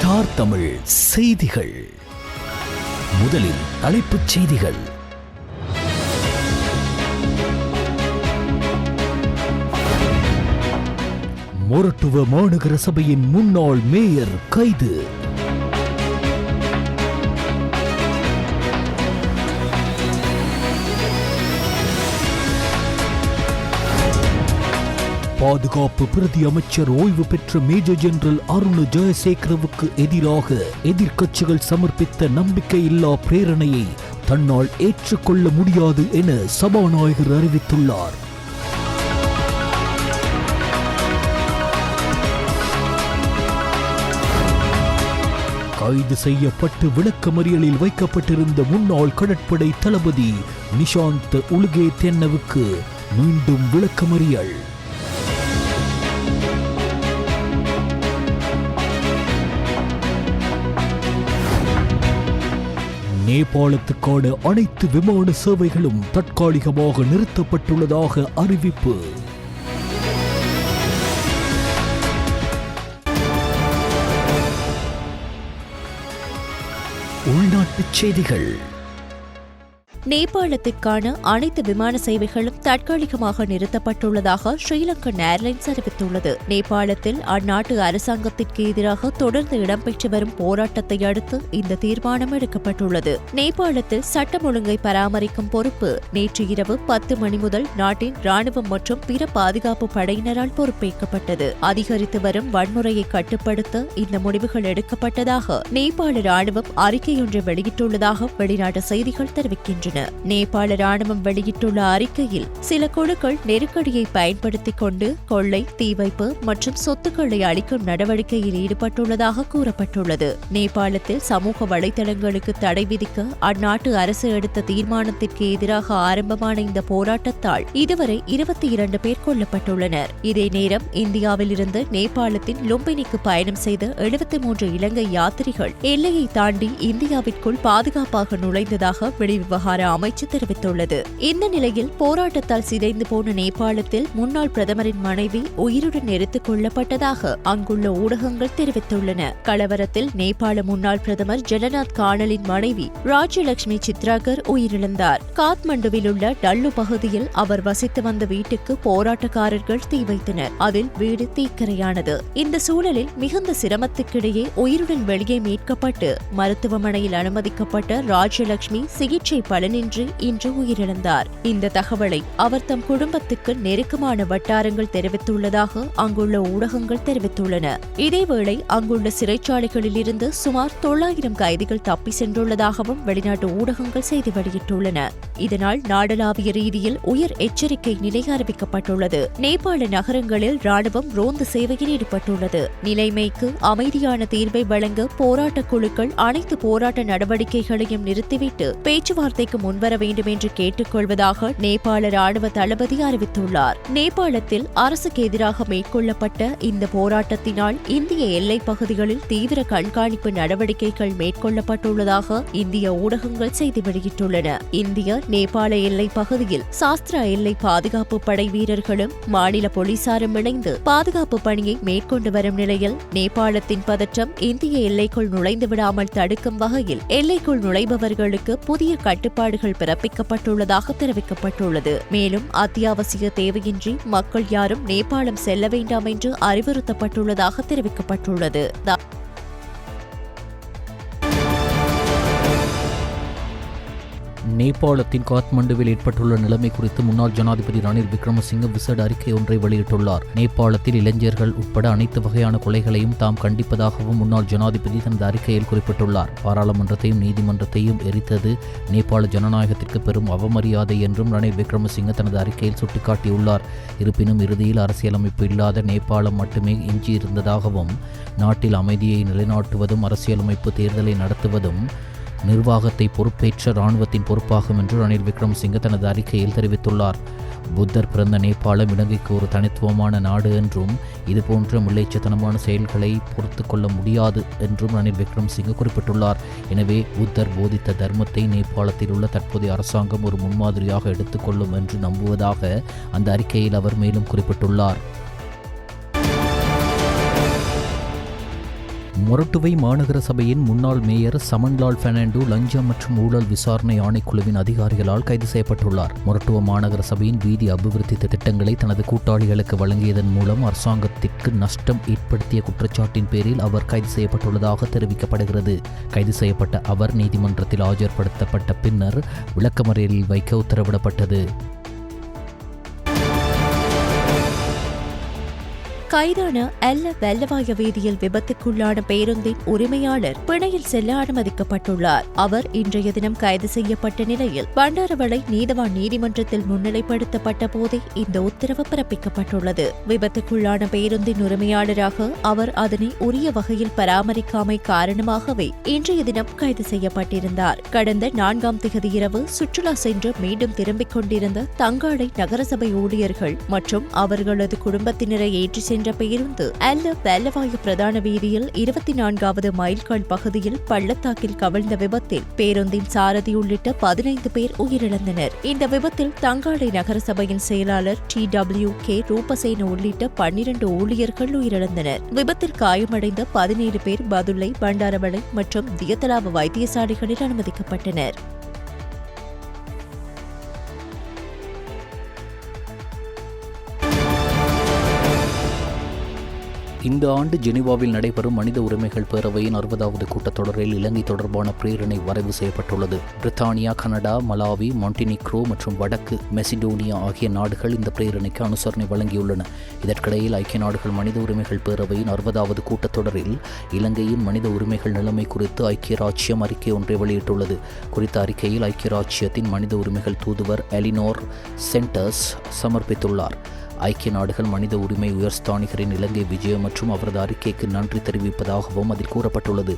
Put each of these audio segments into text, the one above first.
Star Tamil செய்திகள். முதலில் தலைப்புச் செய்திகள். மொரட்டுவ மாநகர சபையின் முன்னாள் மேயர் கைது. பாதுகாப்பு பிரதி அமைச்சர் ஓய்வு பெற்ற மேஜர் ஜெனரல் அருண் ஜெயசேகரவுக்கு எதிராக எதிர்க்கட்சிகள் சமர்ப்பித்த நம்பிக்கையில்லா பிரேரணையை தன்னால் ஏற்றுக்கொள்ள முடியாது என சபாநாயகர் அறிவித்துள்ளார். கைது செய்யப்பட்டு விளக்கமறியலில் வைக்கப்பட்டிருந்த முன்னாள் கடற்படை தளபதி நிஷாந்த் உலுகே தென்னவுக்கு மீண்டும் விளக்கமறியல். நேபாளத்துக்கான அனைத்து விமான சேவைகளும் தற்காலிகமாக நிறுத்தப்பட்டுள்ளதாக அறிவிப்பு. உள்நாட்டுச் செய்திகள். நேபாளத்திற்கான அனைத்து விமான சேவைகளும் தற்காலிகமாக நிறுத்தப்பட்டுள்ளதாக ஸ்ரீலங்கன் ஏர்லைன்ஸ் அறிவித்துள்ளது. நேபாளத்தில் அந்நாட்டு அரசாங்கத்திற்கு எதிராக தொடர்ந்து இடம்பெற்று வரும் போராட்டத்தை அடுத்து இந்த தீர்மானம் எடுக்கப்பட்டுள்ளது. நேபாளத்தில் சட்டம் ஒழுங்கை பராமரிக்கும் பொறுப்பு நேற்று இரவு 10 மணி முதல் நாட்டின் ராணுவம் மற்றும் பிற பாதுகாப்பு படையினரால் பொறுப்பேற்கப்பட்டது. அதிகரித்து வரும் வன்முறையை கட்டுப்படுத்த இந்த முடிவுகள் எடுக்கப்பட்டதாக நேபாள ராணுவம் அறிக்கையொன்றை வெளியிட்டுள்ளதாக வெளிநாட்டு செய்திகள் தெரிவிக்கின்றன. நேபாள ராணுவம் வெளியிட்டுள்ள அறிக்கையில் சில குழுக்கள் நெருக்கடியை பயன்படுத்திக் கொண்டு கொள்ளை, தீ வைப்பு மற்றும் சொத்துக்களை அளிக்கும் நடவடிக்கையில் ஈடுபட்டுள்ளதாக கூறப்பட்டுள்ளது. நேபாளத்தில் சமூக வலைதளங்களுக்கு தடை விதிக்க அந்நாட்டு அரசு எடுத்த தீர்மானத்திற்கு எதிராக ஆரம்பமான இந்த போராட்டத்தால் இதுவரை 22 பேர் கொல்லப்பட்டுள்ளனர். இதே நேரம் இந்தியாவில் இருந்து நேபாளத்தின் லும்பினிக்கு பயணம் செய்த 73 இலங்கை யாத்திரிகள் எல்லையை தாண்டி இந்தியாவிற்குள் பாதுகாப்பாக நுழைந்ததாக வெளிவிவகார அமைச்சு தெரிவித்துள்ளது. இந்த நிலையில் போராட்டத்தால் சிதைந்து போன நேபாளத்தில் முன்னாள் பிரதமரின் மனைவி உயிருடன் எரித்துக் கொல்லப்பட்டதாக அங்குள்ள ஊடகங்கள் தெரிவித்துள்ளன. கலவரத்தில் நேபாள முன்னாள் பிரதமர் ஜனநாத் கானலின் மனைவி ராஜ்யலட்சுமி சித்ராகர் உயிரிழந்தார். காத்மண்டுவில் உள்ள டல்லு பகுதியில் அவர் வசித்து வந்த வீட்டுக்கு போராட்டக்காரர்கள் தீ வைத்தனர். அதில் வீடு தீக்கிரையானது. இந்த சூழலில் மிகுந்த சிரமத்துக்கிடையே உயிருடன் வெளியே மீட்கப்பட்டு மருத்துவமனையில் அனுமதிக்கப்பட்ட ராஜ்யலட்சுமி சிகிச்சை பலனின்றி இன்று உயிரிழந்தார். இந்த தகவலை அவர் தம் குடும்பத்துக்கு நெருக்கமான வட்டாரங்கள் தெரிவித்துள்ளதாக அங்குள்ள ஊடகங்கள் தெரிவித்துள்ளன. இதேவேளை அங்குள்ள சிறைச்சாலைகளில் இருந்து சுமார் 900 கைதிகள் தப்பி சென்றுள்ளதாகவும் வெளிநாட்டு ஊடகங்கள் செய்தி வெளியிட்டுள்ளன. இதனால் நாடளாவிய ரீதியில் உயர் எச்சரிக்கை நிலை அறிவிக்கப்பட்டுள்ளது. நேபாள நகரங்களில் ராணுவம் ரோந்து சேவையில் ஈடுபட்டுள்ளது. நிலைமைக்கு அமைதியான தீர்வை வழங்க போராட்ட குழுக்கள் அனைத்து போராட்ட நடவடிக்கைகளையும் நிறுத்திவிட்டு பேச்சுவார்த்தைக்கு முன்வர வேண்டும் என்று கேட்டுக்கொள்வதாக நேபாள ராணுவ தளபதி அறிவித்துள்ளார். நேபாளத்தில் அரசுக்கு எதிராக மேற்கொள்ளப்பட்ட இந்த போராட்டத்தினால் இந்திய எல்லைப் பகுதிகளில் தீவிர கண்காணிப்பு நடவடிக்கைகள் மேற்கொள்ளப்பட்டுள்ளதாக இந்திய ஊடகங்கள் செய்தி வெளியிட்டுள்ளன. இந்திய நேபாள எல்லைப் பகுதியில் சாஸ்திரா எல்லை பாதுகாப்பு படை வீரர்களும் மாநில போலீசாரும் இணைந்து பாதுகாப்பு பணியை மேற்கொண்டு வரும் நிலையில் நேபாளத்தின் பதற்றம் இந்திய எல்லைக்குள் நுழைந்து விடாமல் தடுக்கும் வகையில் எல்லைக்குள் நுழைபவர்களுக்கு புதிய கட்டுப்பாடுகள் பிறப்பிக்கப்பட்டுள்ளதாக தெரிவிக்கப்பட்டுள்ளது. மேலும் அத்தியாவசிய தேவையின்றி மக்கள் யாரும் நேபாளம் செல்ல வேண்டாம் என்று அறிவுறுத்தப்பட்டுள்ளதாக தெரிவிக்கப்பட்டுள்ளது. நேபாளத்தின் காத்மண்டுவில் ஏற்பட்டுள்ள நிலைமை குறித்து முன்னாள் ஜனாதிபதி ரணில் விக்ரமசிங்க விசேட அறிக்கை ஒன்றை வெளியிட்டுள்ளார். நேபாளத்தில் இளைஞர்கள் உட்பட அனைத்து வகையான கொலைகளையும் தாம் கண்டிப்பதாகவும் முன்னாள் ஜனாதிபதி தனது அறிக்கையில் குறிப்பிட்டுள்ளார். பாராளுமன்றத்தையும் நீதிமன்றத்தையும் எரித்தது நேபாள ஜனநாயகத்திற்கு பெரும் அவமரியாதை என்றும் ரணில் விக்ரமசிங்க தனது அறிக்கையில் சுட்டிக்காட்டியுள்ளார். இருப்பினும் இறுதியில் அரசியலமைப்பு இல்லாத நேபாளம் மட்டுமே எஞ்சியிருந்ததாகவும் நாட்டில் அமைதியை நிலைநாட்டுவதும் அரசியலமைப்பு தேர்தலை நடத்துவதும் நிர்வாகத்தை பொறுப்பேற்ற இராணுவத்தின் பொறுப்பாகும் என்று ரணில் விக்ரமசிங்க தனது அறிக்கையில் தெரிவித்துள்ளார். புத்தர் பிறந்த நேபாளம் இலங்கைக்கு ஒரு தனித்துவமான நாடு என்றும் இதுபோன்ற முல்லைச்சத்தனமான செயல்களை பொறுத்து கொள்ள முடியாது என்றும் ரணில் விக்ரமசிங்க குறிப்பிட்டுள்ளார். எனவே புத்தர் போதித்த தர்மத்தை நேபாளத்தில் உள்ள தற்போதைய அரசாங்கம் ஒரு முன்மாதிரியாக எடுத்துக்கொள்ளும் என்று நம்புவதாக அந்த அறிக்கையில் அவர் மேலும் குறிப்பிட்டுள்ளார். மொரட்டுவை மாநகர சபையின் முன்னாள் மேயர் சமன்லால் பெர்னாண்டோ லஞ்சம் மற்றும் ஊழல் விசாரணை ஆணைக்குழுவின் அதிகாரிகளால் கைது செய்யப்பட்டுள்ளார். மொரட்டுவ மாநகர சபையின் வீதி அபிவிருத்தி திட்டங்களை தனது கூட்டாளிகளுக்கு வழங்கியதன் மூலம் அரசாங்கத்திற்கு நஷ்டம் ஏற்படுத்திய குற்றச்சாட்டின் பேரில் அவர் கைது செய்யப்பட்டுள்ளதாக தெரிவிக்கப்படுகிறது. கைது செய்யப்பட்ட அவர் நீதிமன்றத்தில் ஆஜர்படுத்தப்பட்ட பின்னர் விளக்கமறியலில் வைக்க உத்தரவிடப்பட்டது. கைதான அல்ல வெள்ளவாய வீதியில் விபத்துக்குள்ளான பேருந்தின் உரிமையாளர் பிணையில் செல்ல அனுமதிக்கப்பட்டுள்ளார். அவர் இன்றைய தினம் கைது செய்யப்பட்ட நிலையில் பண்டாரவளை நீதவான் நீதிமன்றத்தில் முன்னிலைப்படுத்தப்பட்ட போதே இந்த உத்தரவு பிறப்பிக்கப்பட்டுள்ளது. விபத்துக்குள்ளான பேருந்தின் உரிமையாளராக அவர் அதனை உரிய வகையில் பராமரிக்காமை காரணமாகவே இன்றைய தினம் கைது செய்யப்பட்டிருந்தார். கடந்த 4ஆம் திகதி இரவு சுற்றுலா சென்று மீண்டும் திரும்பிக் கொண்டிருந்த தங்காளை நகரசபை ஊழியர்கள் மற்றும் அவர்களது குடும்பத்தினரை ஏற்றி சென்ற பேருந்து அல்ல வெள்ளவாயு பிரதான வீதியில் 24வது மைல்கல் பகுதியில் பள்ளத்தாக்கில் கவிழ்ந்த விபத்தில் பேருந்தின் சாரதி உள்ளிட்ட 15 பேர் உயிரிழந்தனர். இந்த விபத்தில் தங்காளை நகரசபையின் செயலாளர் TWK ரூபசேன உள்ளிட்ட 12 ஊழியர்கள் உயிரிழந்தனர். விபத்தில் காயமடைந்த 17 பேர் பதுளை, பண்டாரவளை மற்றும் தியத்தலாவ வைத்தியசாலைகளில் அனுமதிக்கப்பட்டனர். இந்த ஆண்டு ஜெனீவாவில் நடைபெறும் மனித உரிமைகள் பேரவையின் 60வது கூட்டத்தொடரில் இலங்கை தொடர்பான பிரேரணை வரைவு செய்யப்பட்டுள்ளது. பிரித்தானியா, கனடா, மலாவி, மாண்டினிக்ரோ மற்றும் வடக்கு மெசிடோனியா ஆகிய நாடுகள் இந்த பிரேரணைக்கு அனுசரணை வழங்கியுள்ளன. இதற்கிடையில் ஐக்கிய நாடுகள் மனித உரிமைகள் பேரவையின் 60வது கூட்டத்தொடரில் இலங்கையின் மனித உரிமைகள் நிலைமை குறித்து ஐக்கிய ராச்சியம் அறிக்கை ஒன்றை வெளியிட்டுள்ளது. குறித்த அறிக்கையில் ஐக்கிய ராச்சியத்தின் மனித உரிமைகள் தூதுவர் எலினோர் சென்டர்ஸ் சமர்ப்பித்துள்ளார். ஐக்கிய நாடுகள் மனித உரிமை உயர்ஸ்தானிகரின் இலங்கை விஜயம் மற்றும் அவரது அறிக்கைக்கு நன்றி தெரிவிப்பதாகவும் அதில் கூறப்பட்டுள்ளது.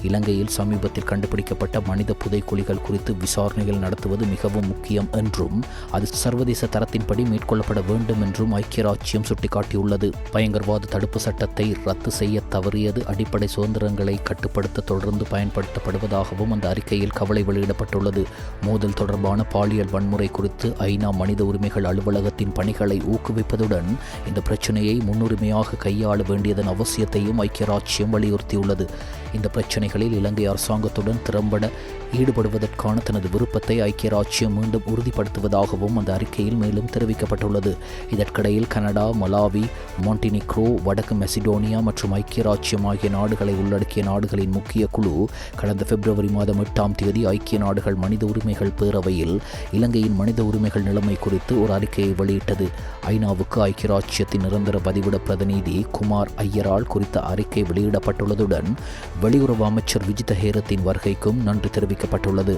இலங்கையில் சமீபத்தில் கண்டுபிடிக்கப்பட்ட மனித புதைக்குழிகள் குறித்து விசாரணைகள் நடத்துவது மிகவும் முக்கியம் என்றும் அது சர்வதேச தரத்தின்படி மேற்கொள்ளப்பட வேண்டும் என்றும் ஐக்கிய ராச்சியம் சுட்டிக்காட்டியுள்ளது. பயங்கரவாத தடுப்பு சட்டத்தை ரத்து செய்ய தவறியது அடிப்படை சுதந்திரங்களை கட்டுப்படுத்த தொடர்ந்து பயன்படுத்தப்படுவதாகவும் அந்த அறிக்கையில் கவலை வெளியிடப்பட்டுள்ளது. மோதல் தொடர்பான பாலியல் வன்முறை குறித்து ஐநா மனித உரிமைகள் அலுவலகத்தின் பணிகளை ஊக்குவிப்பதுடன் இந்த பிரச்சினையை முன்னுரிமையாக கையாள வேண்டியதன் அவசியத்தையும் ஐக்கிய ராச்சியம் வலியுறுத்தியுள்ளது. இந்த பிரச்சினைகளில் இலங்கை அரசாங்கத்துடன் திறம்பட ஈடுபடுவதற்கான தனது விருப்பத்தை ஐக்கிய ராச்சியம் மீண்டும் உறுதிப்படுத்துவதாகவும் அந்த அறிக்கையில் மேலும் தெரிவிக்கப்பட்டுள்ளது. இதற்கிடையில் கனடா, மலாவி, மாண்டினிக்ரோ, வடக்கு மெசிடோனியா மற்றும் ஐக்கிய ராச்சியம் ஆகிய நாடுகளை உள்ளடக்கிய நாடுகளின் முக்கிய குழு கடந்த பிப்ரவரி மாதம் 8ஆம் தேதி ஐக்கிய நாடுகள் மனித உரிமைகள் பேரவையில் இலங்கையின் மனித உரிமைகள் நிலைமை குறித்து ஒரு அறிக்கையை வெளியிட்டது. ஐநாவுக்கு ஐக்கிய ராச்சியத்தின் நிரந்தர பதிவிட பிரதிநிதி குமார் ஐயரால் குறித்த அறிக்கை வெளியிடப்பட்டுள்ளதுடன் வெளியுறவு அமைச்சர் விஜித ஹேரத்தின் வருகைக்கும் நன்றி தெரிவிக்கப்பட்டுள்ளது.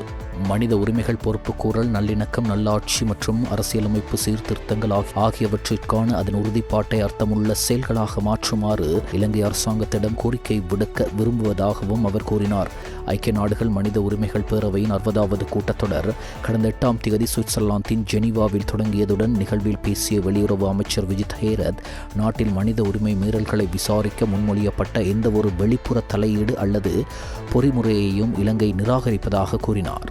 மனித உரிமைகள் பொறுப்புக்கூறல், நல்லிணக்கம், நல்லாட்சி மற்றும் அரசியலமைப்பு சீர்திருத்தங்கள் ஆகியவற்றிற்கான அதன் உறுதிப்பாட்டை அர்த்தமுள்ள செயல்களாக மாற்றுமாறு இலங்கை அரசாங்கத்திடம் கோரிக்கை விடுக்க விரும்புவதாகவும் அவர் கூறினார். ஐக்கிய நாடுகள் மனித உரிமைகள் பேரவையின் 60வது கூட்டத்தொடர் கடந்த 8ஆம் தேதி சுவிட்சர்லாந்தின் ஜெனீவாவில் தொடங்கியதுடன் நிகழ்வில் பேசிய வெளியுறவு அமைச்சர் விஜித் ஹேரத் நாட்டில் மனித உரிமை மீறல்களை விசாரிக்க முன்மொழியப்பட்ட எந்தவொரு வெளிப்புற தலையீடு அல்லது பொறிமுறையையும் இலங்கை நிராகரிப்பதாக கூறினார்.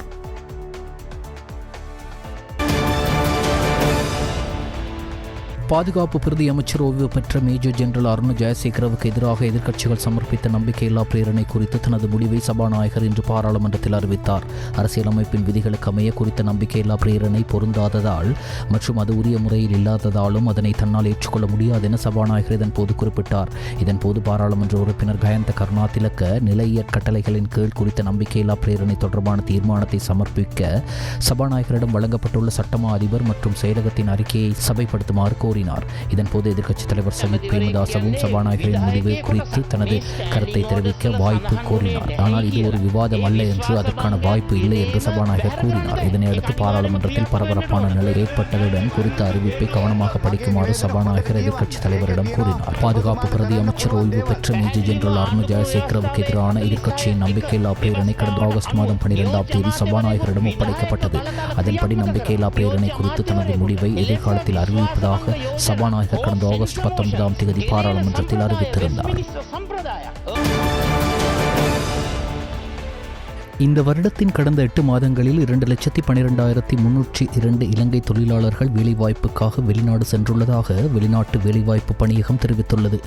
பாதுகாப்பு பிரதி அமைச்சர் ஓய்வு பெற்ற மேஜர் ஜெனரல் அருண் ஜெயசேகரவுக்கு எதிராக எதிர்க்கட்சிகள் சமர்ப்பித்த நம்பிக்கையில்லா பிரேரணை குறித்து தனது முடிவை சபாநாயகர் இன்று பாராளுமன்றத்தில் அறிவித்தார். அரசியலமைப்பின் விதிகளுக்கு அமைய குறித்த நம்பிக்கையில்லா பிரேரணை பொருந்தாததால் மற்றும் அது உரிய முறையில் இல்லாததாலும் அதனை தன்னால் ஏற்றுக்கொள்ள முடியாது என சபாநாயகர் இதன்போது குறிப்பிட்டார். இதன்போது பாராளுமன்ற உறுப்பினர் கயந்த கருணாதிலக்க நிலையியற் கட்டளைகளின் கீழ் குறித்த நம்பிக்கையில்லா பிரேரணை தொடர்பான தீர்மானத்தை சமர்ப்பிக்க சபாநாயகரிடம் வழங்கப்பட்டுள்ள சட்டமா அதிபர் மற்றும் செயலகத்தின் அறிக்கையை சபைப்படுத்துமாறு கோரினார். இதன்போது எதிர்க்கட்சித் தலைவர் சஜித் பிரேமதாசவும் சபாநாயகரின் முடிவு குறித்து தனது கருத்தை தெரிவிக்க வாய்ப்பு கோரினார். ஆனால் இது ஒரு விவாதம் அல்ல என்று அதற்கான வாய்ப்பு இல்லை என்று சபாநாயகர் கூறினார். இதனையடுத்து பாராளுமன்றத்தில் பரபரப்பான நிலை ஏற்பட்டதுடன் குறித்த அறிவிப்பை கவனமாக படிக்குமாறு சபாநாயகர் எதிர்க்கட்சித் தலைவரிடம் கூறினார். பாதுகாப்பு பிரதி அமைச்சர் ஓய்வு பெற்ற மேஜர் ஜெனரல் அருண் ஜெயசேகரவுக்கு எதிரான எதிர்க்கட்சியின் நம்பிக்கையில்லா பிரேரணை கடந்த ஆகஸ்ட் மாதம் 12ஆம் தேதி சபாநாயகரிடம் ஒப்படைக்கப்பட்டது. அதன்படி நம்பிக்கையில்லா பிரேரணை குறித்து தனது முடிவை எதிர்காலத்தில் அறிவிப்பதாக சபாநாயகர் கடந்த ஆகஸ்ட் 19ஆம் தேதி பாராளுமன்றத்தில் அறிவித்திருந்தார். இந்த வருடத்தின் கடந்த 8 மாதங்களில் 2,12,302 இலங்கை தொழிலாளர்கள் வேலைவாய்ப்புக்காக வெளிநாடு சென்றுள்ளதாக வெளிநாட்டு வேலைவாய்ப்பு பணியகம் தெரிவித்துள்ளது.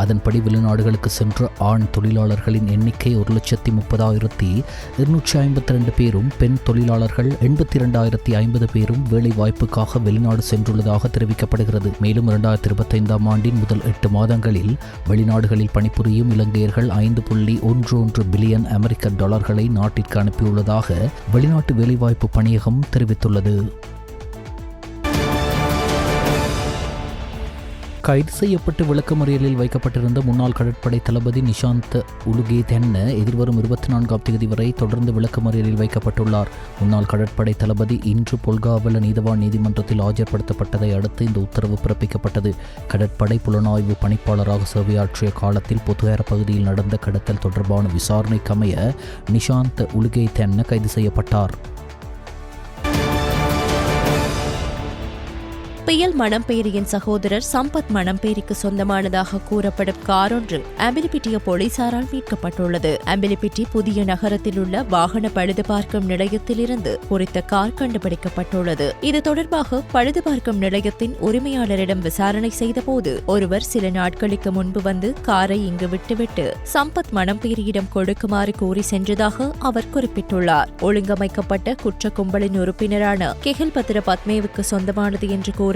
அதன்படி வெளிநாடுகளுக்கு சென்ற ஆண் தொழிலாளர்களின் எண்ணிக்கை 1,30,252 பேரும், பெண் தொழிலாளர்கள் 82,050 பேரும் வேலைவாய்ப்புக்காக வெளிநாடு சென்றுள்ளதாக தெரிவிக்கப்படுகிறது. மேலும் 2025ஆம் ஆண்டின் முதல் 8 மாதங்களில் வெளிநாடுகளில் பணிபுரியும் இலங்கையர்கள் 5.11 பில்லியன் அமெரிக்க டாலர்களை நாட்டிற்கு அனுப்பியுள்ளதாக வெளிநாட்டு வேலைவாய்ப்பு பணியகம் தெரிவித்துள்ளது. கைது செய்யப்பட்டு விளக்கமறியலில் வைக்கப்பட்டிருந்த முன்னாள் கடற்படை தளபதி நிஷாந்த் உலுகேதென்ன எதிர்வரும் 24ஆம் தேதி வரை தொடர்ந்து விளக்கமறியலில் வைக்கப்பட்டுள்ளார். முன்னாள் கடற்படை தளபதி இன்று பொல்காவல நீதவான் நீதிமன்றத்தில் ஆஜர்படுத்தப்பட்டதை அடுத்து இந்த உத்தரவு பிறப்பிக்கப்பட்டது. கடற்படை புலனாய்வு பணிப்பாளராக சேவையாற்றிய காலத்தில் பொதுவேர பகுதியில் நடந்த கடத்தல் தொடர்பான விசாரணைக்கமைய நிஷாந்த் உலுகேதென்ன கைது செய்யப்பட்டார். பியல் மணம்பேரியின் சகோதரர் சம்பத் மணம்பேரிக்கு சொந்தமானதாக கூறப்படும் கார் ஒன்று அம்பிலிப்பிட்டிய போலீசாரால் மீட்கப்பட்டுள்ளது. அம்பிலிப்பிட்டி புதிய நகரத்தில் உள்ள வாகன பழுது பார்க்கும் நிலையத்திலிருந்து குறித்த கார் கண்டுபிடிக்கப்பட்டுள்ளது. இது தொடர்பாக பழுது பார்க்கும் நிலையத்தின் உரிமையாளரிடம் விசாரணை செய்தபோது ஒருவர் சில நாட்களுக்கு முன்பு வந்து காரை இங்கு விட்டுவிட்டு சம்பத் மணம்பேரியிடம் கொடுக்குமாறு கூறி சென்றதாக அவர் குறிப்பிட்டுள்ளார். ஒழுங்கமைக்கப்பட்ட குற்ற கும்பலின் உறுப்பினரான கெஹில் பத்ர பத்மேவுக்கு சொந்தமானது என்று கூறப்படும்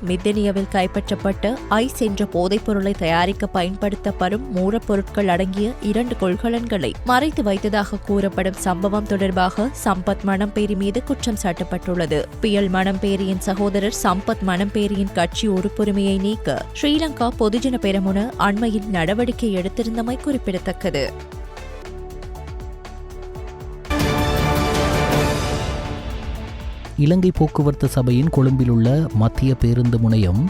மித்தனியாவில் கைப்பற்றப்பட்ட ஐஸ் என்ற போதைப் பொருளை தயாரிக்க பயன்படுத்தப்படும் மூலப்பொருட்கள் அடங்கிய 2 கொள்கலன்களை மறைத்து வைத்ததாக கூறப்படும் சம்பவம் தொடர்பாக சம்பத் மணம்பேரி மீது குற்றம் சாட்டப்பட்டுள்ளது. பியல் மணம்பேரியின் சகோதரர் சம்பத் மணம்பேரியின் கட்சி உறுப்புரிமையை நீக்க ஸ்ரீலங்கா பொதுஜன பெரமுன அண்மையில் நடவடிக்கை எடுத்திருந்தமை குறிப்பிடத்தக்கது. இலங்கை போக்குவரத்து சபையின் கொழும்பில் உள்ள மத்திய பேருந்து முனையம்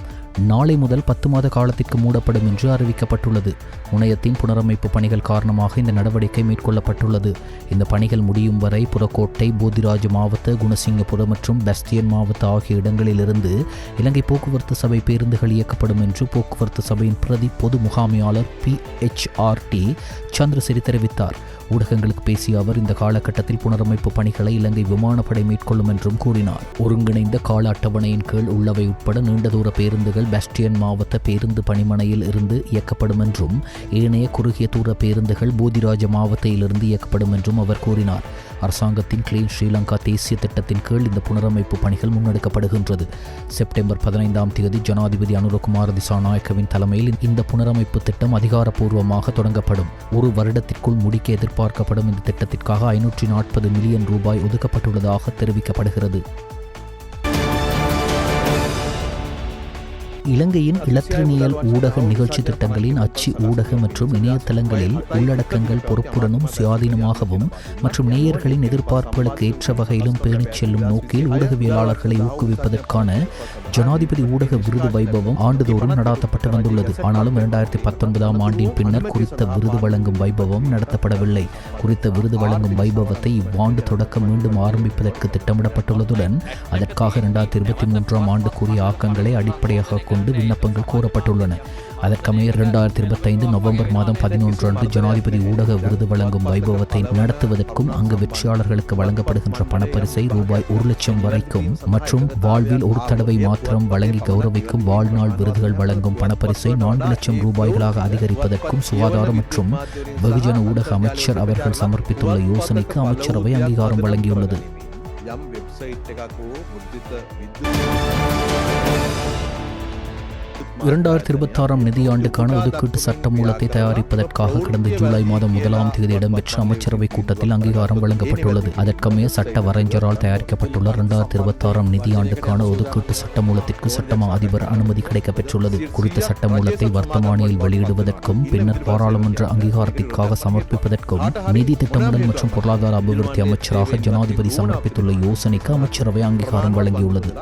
நாளை முதல் 10 மாத காலத்திற்கு மூடப்படும் என்று அறிவிக்கப்பட்டுள்ளது. முனையத்தின் புனரமைப்பு பணிகள் காரணமாக இந்த நடவடிக்கை மேற்கொள்ளப்பட்டுள்ளது. இந்த பணிகள் முடியும் வரை புறக்கோட்டை, போதிராஜ மாவட்ட, குணசிங்கபுரம் மற்றும் பெஸ்டியன் மாவட்ட ஆகிய இடங்களிலிருந்து இலங்கை போக்குவரத்து சபை பேருந்துகள் இயக்கப்படும் என்று போக்குவரத்து சபையின் பிரதி பொது முகாமையாளர் PHRT சந்திரசிறி தெரிவித்தார். ஊடகங்களுக்கு பேசிய அவர் இந்த காலகட்டத்தில் புனரமைப்பு பணிகளை இலங்கை விமானப்படை மேற்கொள்ளும் என்றும் கூறினார். ஒருங்கிணைந்த கால அட்டவணையின் கீழ் உள்ளவை உட்பட நீண்ட தூர பேருந்துகள் பெஸ்டியன் மாவட்ட பேருந்து பணிமனையில் இருந்து இயக்கப்படும் என்றும் ஏனைய குறுகிய தூர பேருந்துகள் போதிராஜ மாவட்டத்திலிருந்து இயக்கப்படும் என்றும் அவர் கூறினார். அரசாங்கத்தின் கிளீன் ஸ்ரீலங்கா தேசிய திட்டத்தின் கீழ் இந்த புனரமைப்பு பணிகள் முன்னெடுக்கப்படுகின்றது. செப்டம்பர் 15ஆம் தேதி ஜனாதிபதி அனுரகுமார திசாநாயக்கவின் தலைமையில் இந்த புனரமைப்பு திட்டம் அதிகாரப்பூர்வமாக தொடங்கப்படும். ஒரு வருடத்திற்குள் முடிக்க எதிர்பார்க்கப்படும் இந்த திட்டத்திற்காக 540 மில்லியன் ரூபாய் ஒதுக்கப்பட்டுள்ளதாக தெரிவிக்கப்படுகிறது. இலங்கையின் இலத்திரனியல் ஊடக நிகழ்ச்சி திட்டங்களின் அச்சு ஊடக மற்றும் இணையதளங்களில் உள்ளடக்கங்கள் பொறுப்புடனும் சுயாதீனமாகவும் மற்றும் நேயர்களின் எதிர்பார்ப்புகளுக்கு ஏற்ற வகையிலும் பேணிச் செல்லும் நோக்கில் ஊடகவியலாளர்களை ஊக்குவிப்பதற்கான ஜனாதிபதி ஊடக விருது வைபவம் ஆண்டுதோறும் நடாத்தப்பட்டு வந்துள்ளது. ஆனாலும் 2019ஆம் ஆண்டின் பின்னர் குறித்த விருது வழங்கும் வைபவம் நடத்தப்படவில்லை. குறித்த விருது வழங்கும் வைபவத்தை இவ்வாண்டு தொடக்கம் மீண்டும் ஆரம்பிப்பதற்கு திட்டமிடப்பட்டுள்ளதுடன் அதற்காக 2023ஆம் ஆண்டுக்குரிய ஆக்கங்களை அடிப்படையாக கொண்டு விண்ணப்பங்கள் கோரப்பட்டுள்ளன. அதற்கமைய 2025 நவம்பர் மாதம் 11 அன்று ஜனாதிபதி ஊடக விருது வழங்கும் வைபவத்தை நடத்துவதற்கும் அங்கு வெற்றியாளர்களுக்கு வழங்கப்படுகின்ற பணப்பரிசை ரூபாய் 1 லட்சம் வரைக்கும் மற்றும் வாழ்வில் ஒரு தடவை மாத்திரம் வழங்கி கௌரவிக்கும் வாழ்நாள் விருதுகள் வழங்கும் பணப்பரிசை 4 லட்சம் ரூபாய்களாக அதிகரிப்பதற்கும் சுகாதார மற்றும் வெகுஜன ஊடக அமைச்சர் அவர்கள் சமர்ப்பித்துள்ள யோசனைக்கு அமைச்சரவை அங்கீகாரம் வழங்கியுள்ளது. 2026ஆம் நிதியாண்டுக்கான ஒதுக்கீட்டு சட்டமூலத்தை தயாரிப்பதற்காக கடந்த ஜூலை மாதம் 1ஆம் தேதி இடம்பெற்ற அமைச்சரவை கூட்டத்தில் அங்கீகாரம் வழங்கப்பட்டுள்ளது. அதற்கமைய சட்ட வரைஞரால் தயாரிக்கப்பட்டுள்ள 2026ஆம் நிதியாண்டுக்கான ஒதுக்கீட்டு சட்டமூலத்திற்கு சட்டமா அதிபர் அனுமதி கிடைக்கப்பெற்றுள்ளது. குறித்த சட்டமூலத்தை வர்த்தமானியில் வெளியிடுவதற்கும் பின்னர் பாராளுமன்ற அங்கீகாரத்திற்காக சமர்ப்பிப்பதற்கும் நிதி திட்டமிடல் மற்றும் பொருளாதார அபிவிருத்தி அமைச்சராக ஜனாதிபதி சமர்ப்பித்துள்ள யோசனைக்கு அமைச்சரவை அங்கீகாரம் வழங்கியுள்ளது.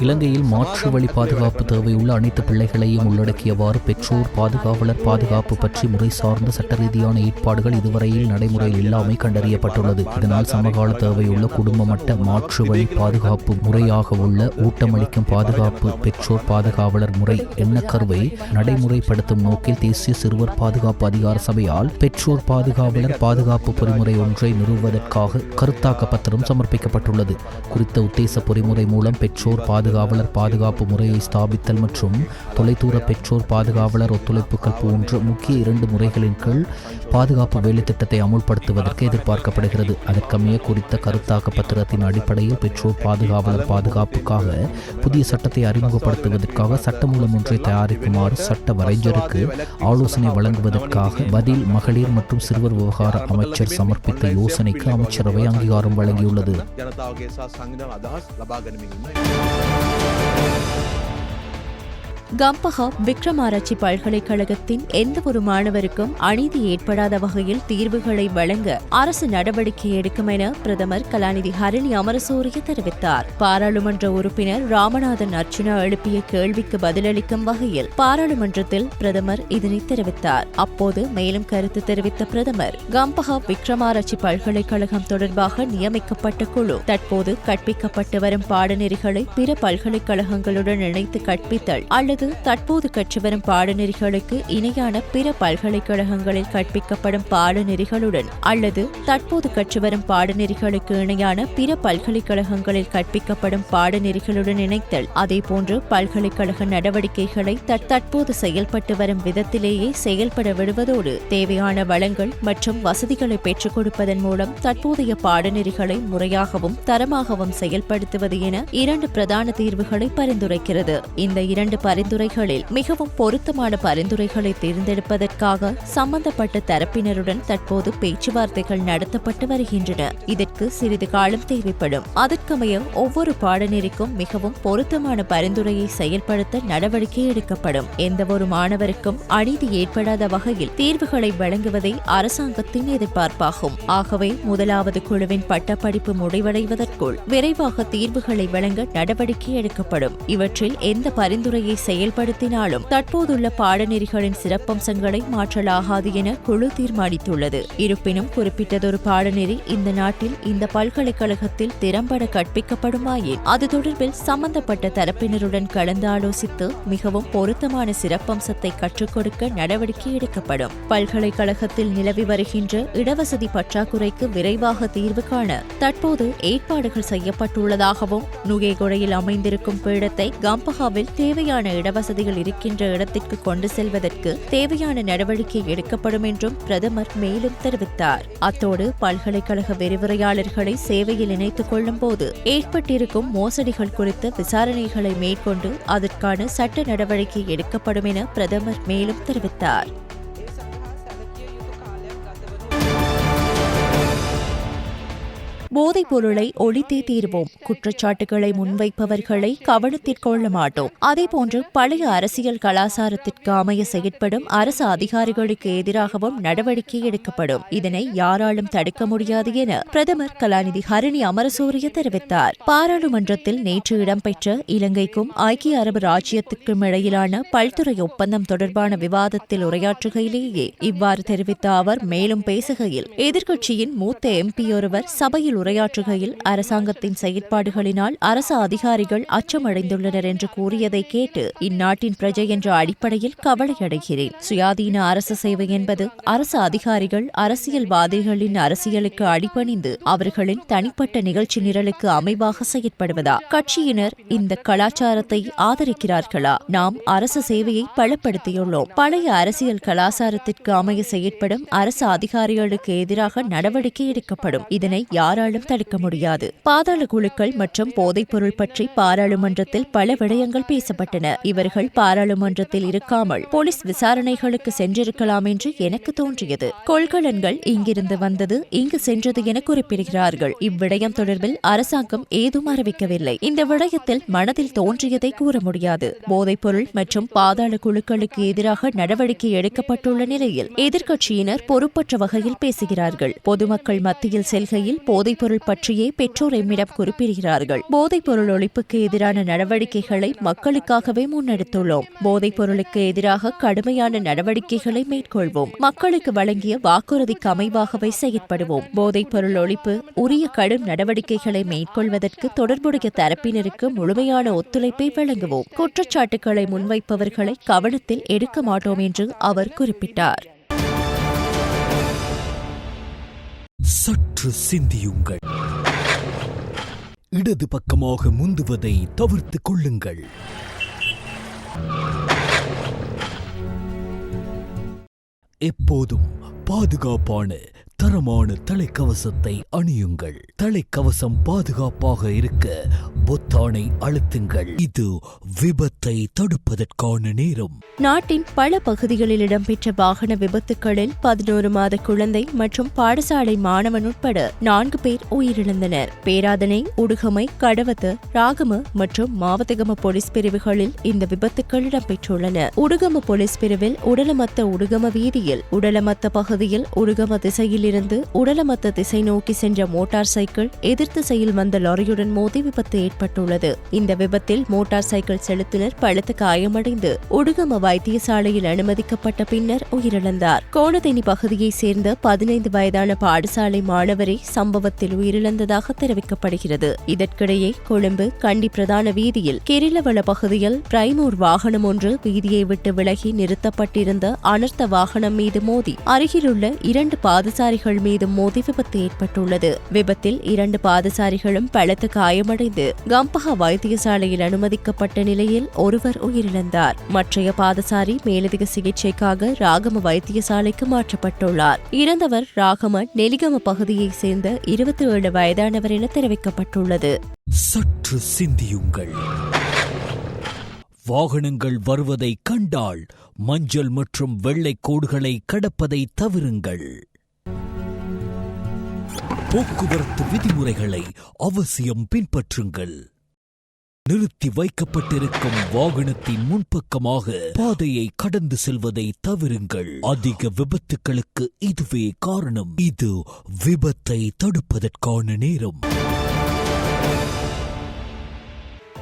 இலங்கையில் மாற்று வழி பாதுகாப்பு தேவையுள்ள அனைத்து பிள்ளைகளையும் உள்ளடக்கியவாறு பெற்றோர் பாதுகாவலர் பாதுகாப்பு பற்றி முறை சார்ந்த சட்ட ரீதியான ஏற்பாடுகள் இதுவரையில் நடைமுறையில் இல்லாமை கண்டறியப்பட்டுள்ளது. இதனால் சமகால தேவையுள்ள குடும்ப மட்ட மாற்று வழி பாதுகாப்பு முறையாக உள்ள ஊட்டமளிக்கும் பாதுகாப்பு பெற்றோர் பாதுகாவலர் முறை எண்ணக்கருவை நடைமுறைப்படுத்தும் நோக்கில் தேசிய சிறுவர் பாதுகாப்பு அதிகார சபையால் பெற்றோர் பாதுகாவலர் பாதுகாப்பு பொறிமுறை ஒன்றை நிறுவுவதற்காக கருத்தாக்க பத்திரம் சமர்ப்பிக்கப்பட்டுள்ளது. குறித்த உத்தேச பொறிமுறை மூலம் பெற்றோர் பாதுகாவலர் பாதுகாப்பு முறையை ஸ்தாபித்தல் மற்றும் தொலைதூர பெற்றோர் பாதுகாவலர் ஒத்துழைப்புகள் போன்ற முக்கிய 2 முறைகளின் கீழ் பாதுகாப்பு வேலை திட்டத்தை அமுல்படுத்துவதற்கு எதிர்பார்க்கப்படுகிறது. அதற்கமைய குறித்த கருத்தாக்க பத்திரத்தின் அடிப்படையில் பெற்றோர் பாதுகாவலர் பாதுகாப்புக்காக புதிய சட்டத்தை அறிமுகப்படுத்துவதற்காக சட்டமூலம் ஒன்றை தயாரிக்குமாறு சட்ட வரைஞருக்கு ஆலோசனை வழங்குவதற்காக பதில் மகளிர் மற்றும் சிறுவர் விவகார அமைச்சர் சமர்ப்பித்த யோசனைக்கு அமைச்சரவை அங்கீகாரம் வழங்கியுள்ளது. கம்பஹா விக்ரமாராய்ச்சி பல்கலைக்கழகத்தின் எந்தவொரு மாணவருக்கும் அநீதி ஏற்படாத வகையில் தீர்வுகளை வழங்க அரசு நடவடிக்கை எடுக்கும் என பிரதமர் கலாநிதி ஹரணி அமரசூரிய தெரிவித்தார். பாராளுமன்ற உறுப்பினர் ராமநாதன் அர்ச்சுனா எழுப்பிய கேள்விக்கு பதிலளிக்கும் வகையில் பாராளுமன்றத்தில் பிரதமர் இதனை தெரிவித்தார். அப்போது மேலும் கருத்து தெரிவித்த பிரதமர், கம்பஹா விக்ரமாராய்ச்சி பல்கலைக்கழகம் தொடர்பாக நியமிக்கப்பட்ட குழு தற்போது கற்பிக்கப்பட்டு வரும் பாடநெறிகளை பிற பல்கலைக்கழகங்களுடன் இணைத்து கற்பித்தல் அல்லது தற்போது கற்று வரும் பாடநெறிகளுக்கு இணையான பிற பல்கலைக்கழகங்களில் கற்பிக்கப்படும் பாடநெறிகளுடன் அல்லது தற்போது கற்று வரும் பாடநெறிகளுக்கு இணையான பிற பல்கலைக்கழகங்களில் கற்பிக்கப்படும் பாடநெறிகளுடன் இணைத்தல், அதேபோன்று பல்கலைக்கழக நடவடிக்கைகளை தற்போது செயல்பட்டு வரும் விதத்திலேயே செயல்பட விடுவதோடு தேவையான வளங்கள் மற்றும் வசதிகளை பெற்றுக் கொடுப்பதன் மூலம் தற்போதைய பாடநெறிகளை முறையாகவும் தரமாகவும் செயல்படுத்துவது என 2 பிரதான தீர்வுகளை பரிந்துரைக்கிறது. இந்த 2 பரிந்துரைகளில் மிகவும் பொருத்தமான பரிந்துரைகளை தேர்ந்தெடுப்பதற்காக சம்பந்தப்பட்ட தரப்பினருடன் தற்போது பேச்சுவார்த்தைகள் நடத்தப்பட்டு வருகின்றன. இதற்கு சிறிது காலம் தேவைப்படும். அதற்கமைய ஒவ்வொரு பாடநெறிக்கும் மிகவும் பொருத்தமான பரிந்துரையை செயல்படுத்த நடவடிக்கை எடுக்கப்படும். எந்தவொரு மாணவருக்கும் அநீதி ஏற்படாத வகையில் தீர்வுகளை வழங்குவதே அரசாங்கத்தின் எதிர்பார்ப்பாகும். ஆகவே முதலாவது குழுவின் பட்டப்படிப்பு முடிவடைவதற்குள் விரைவாக தீர்வுகளை வழங்க நடவடிக்கை எடுக்கப்படும். இவற்றில் எந்த பரிந்துரையை செயல்படுத்தினாலும் தற்போதுள்ள பாடநெறிகளின் சிறப்பம்சங்களை மாற்றலாகாது என குழு தீர்மானித்துள்ளது. இருப்பினும் குறிப்பிட்டதொரு பாடநெறி இந்த நாட்டில் இந்த பல்கலைக்கழகத்தில் திறம்பட கற்பிக்கப்படுமாயின் அது தொடர்பில் சம்பந்தப்பட்ட தரப்பினருடன் கலந்தாலோசித்து மிகவும் பொருத்தமான சிறப்பம்சத்தை கற்றுக் கொடுக்க நடவடிக்கை எடுக்கப்படும். பல்கலைக்கழகத்தில் நிலவி வருகின்ற இடவசதி பற்றாக்குறைக்கு விரைவாக தீர்வு காண தற்போது ஏற்பாடுகள் செய்யப்பட்டுள்ளதாகவும் நுகேகொடையில் அமைந்திருக்கும் பீடத்தை கம்பஹாவில் தேவையான இடவசதிகள் இருக்கின்ற இடத்திற்கு கொண்டு செல்வதற்கு தேவையான நடவடிக்கை எடுக்கப்படும் என்றும் பிரதமர் மேலும் தெரிவித்தார். அத்தோடு பல்கலைக்கழக விரிவுரையாளர்களை சேவையில் இணைத்துக் கொள்ளும் போது ஏற்பட்டிருக்கும் மோசடிகள் குறித்து விசாரணைகளை மேற்கொண்டு அதற்கான சட்ட நடவடிக்கை எடுக்கப்படும் என பிரதமர் மேலும் தெரிவித்தார். போதைப் பொருளை ஒழித்தே தீர்வோம், குற்றச்சாட்டுகளை முன்வைப்பவர்களை கவனத்திற்கொள்ள மாட்டோம். அதேபோன்று பழைய அரசியல் கலாசாரத்திற்கு அமைய செயற்படும் அரசு அதிகாரிகளுக்கு எதிராகவும் நடவடிக்கை எடுக்கப்படும். இதனை யாராலும் தடுக்க முடியாது என பிரதமர் கலாநிதி ஹரணி அமரசூரிய தெரிவித்தார். பாராளுமன்றத்தில் நேற்று இடம்பெற்ற இலங்கைக்கும் ஐக்கிய அரபு ராச்சியத்துக்கும் இடையிலான பல்துறை ஒப்பந்தம் தொடர்பான விவாதத்தில் உரையாற்றுகையிலேயே இவ்வாறு தெரிவித்த அவர் மேலும் பேசுகையில், எதிர்க்கட்சியின் மூத்த எம்பி ஒருவர் சபையில் உரையாற்றுகையில் அரசாங்கத்தின் செயற்பாடுகளினால் அரசு அதிகாரிகள் அச்சமடைந்துள்ளனர் என்று கூறியதை கேட்டு இந்நாட்டின் பிரஜை என்ற அடிப்படையில் கவலையடைகிறேன். சுயாதீன அரசு சேவை என்பது அரசு அதிகாரிகள் அரசியல்வாதிகளின் அரசியலுக்கு அடிபணிந்து அவர்களின் தனிப்பட்ட நிகழ்ச்சி நிரலுக்கு அமைவாக செயற்படுவதா? கட்சியினர் இந்த கலாச்சாரத்தை ஆதரிக்கிறார்களா? நாம் அரசு சேவையை பலப்படுத்தியுள்ளோம். பழைய அரசியல் கலாச்சாரத்திற்கு அமைய செயற்படும் அரசு அதிகாரிகளுக்கு எதிராக நடவடிக்கை எடுக்கப்படும். இதனை யாராலும் தடுக்க முடியாது. பாதாள குழுக்கள் மற்றும் போதைப் பொருள் பற்றி பாராளுமன்றத்தில் பல விடயங்கள் பேசப்பட்டன. இவர்கள் பாராளுமன்றத்தில் இருக்காமல் போலீஸ் விசாரணைகளுக்கு சென்றிருக்கலாம் என்று எனக்கு தோன்றியது. கொள்கலன்கள் இங்கிருந்து வந்தது, இங்கு சென்றது என குறிப்பிடுகிறார்கள். இவ்விடயம் தொடர்பில் அரசாங்கம் ஏதும் அறிவிக்கவில்லை. இந்த விடயத்தில் மனதில் தோன்றியதை கூற முடியாது. போதைப் பொருள் மற்றும் பாதாள குழுக்களுக்கு எதிராக நடவடிக்கை எடுக்கப்பட்டுள்ள நிலையில் எதிர்க்கட்சியினர் பொறுப்பற்ற வகையில் பேசுகிறார்கள். பொதுமக்கள் மத்தியில் செல்கையில் போதைப் போதைப்பொருள் பற்றியே பெற்றோர் எம்மிடம் குறிப்பிடுகிறார்கள். போதைப்பொருள் ஒழிப்புக்கு எதிரான நடவடிக்கைகளை மக்களுக்காகவே முன்னெடுத்துள்ளோம். போதைப்பொருளுக்கு எதிராக கடுமையான நடவடிக்கைகளை மேற்கொள்வோம். மக்களுக்கு வழங்கிய வாக்குறுதிக்கு அமைவாகவே செயற்படுவோம். போதைப்பொருள் ஒழிப்பு உரிய கடும் நடவடிக்கைகளை மேற்கொள்வதற்கு தொடர்புடைய தரப்பினருக்கு முழுமையான ஒத்துழைப்பை வழங்குவோம். குற்றச்சாட்டுகளை முன்வைப்பவர்களை கவனத்தில் எடுக்க மாட்டோம் என்று அவர் குறிப்பிட்டார். சற்று சிந்தியுங்கள். இடது பக்கமாக முந்துவதை தவிர்த்துக் கொள்ளுங்கள். எப்போதும் பாதுகாப்பான தரமான தலைக்கவசத்தை அணியுங்கள். தலைக்கவசம் பாதுகாப்பாக இருக்க பொத்தானை அழுத்துங்கள். இது விபத்தை தடுப்பதற்கான நேரம். நாட்டின் பல பகுதிகளில் இடம்பெற்ற வாகன விபத்துகளில் 11 மாத குழந்தை மற்றும் பாடசாலை மாணவன் உட்பட 4 பேர் உயிரிழந்தனர். பேராதனை, உடுகமை, கடவத்து, ராகம மற்றும் மாவதகம போலீஸ் பிரிவுகளில் இந்த விபத்துக்கள் இடம்பெற்றுள்ளன. உடுகம போலீஸ் பிரிவில் உடலமத்த உடுகம வீதியில் உடலமத்த பகுதியில் உடுகம திசையில் இருந்து உடலமத்த திசை நோக்கி சென்ற மோட்டார் சைக்கிள் எதிர் திசையில் வந்த லாரியுடன் மோதி விபத்து ஏற்பட்டுள்ளது. இந்த விபத்தில் மோட்டார் சைக்கிள் செலுத்துனர் பலத்த காயமடைந்து உடுகம வைத்தியசாலையில் அனுமதிக்கப்பட்ட பின்னர் உயிரிழந்தார். கோணதேனி பகுதியைச் சேர்ந்த 15 வயதான பாடசாலை மாணவரே சம்பவத்தில் உயிரிழந்ததாக தெரிவிக்கப்படுகிறது. இதற்கிடையே கொழும்பு கண்டி பிரதான வீதியில் கிரிலவள பகுதியில் பிரைமூர் வாகனம் ஒன்று வீதியை விட்டு விலகி நிறுத்தப்பட்டிருந்த அனர்த்த வாகனம் மீது மோதி அருகிலுள்ள 2 பாதசாரிகள் மீது மோதி விபத்து ஏற்பட்டுள்ளது. விபத்தில் 2 பாதசாரிகளும் பலத்த காயமடைந்து கம்பஹா வைத்தியசாலையில் அனுமதிக்கப்பட்ட நிலையில் ஒருவர் உயிரிழந்தார். மற்றைய பாதசாரி மேலதிக சிகிச்சைக்காக ராகம வைத்தியசாலைக்கு மாற்றப்பட்டுள்ளார். இறந்தவர் ராகம நெலிகம பகுதியைச் சேர்ந்த 27 வயதானவர் என தெரிவிக்கப்பட்டுள்ளது. சற்று சிந்தியுங்கள். வாகனங்கள் வருவதை கண்டால் மஞ்சள் மற்றும் வெள்ளை கோடுகளை கடப்பதை தவிருங்கள். போக்குவரத்து விதிமுறைகளை அவசியம் பின்பற்றுங்கள். நிறுத்தி வைக்கப்பட்டிருக்கும் வாகனத்தின் முன்பக்கமாக பாதையை கடந்து செல்வதை தவிருங்கள். அதிக விபத்துகளுக்கு இதுவே காரணம். இது விபத்தை தடுப்பதற்கான நேரம்.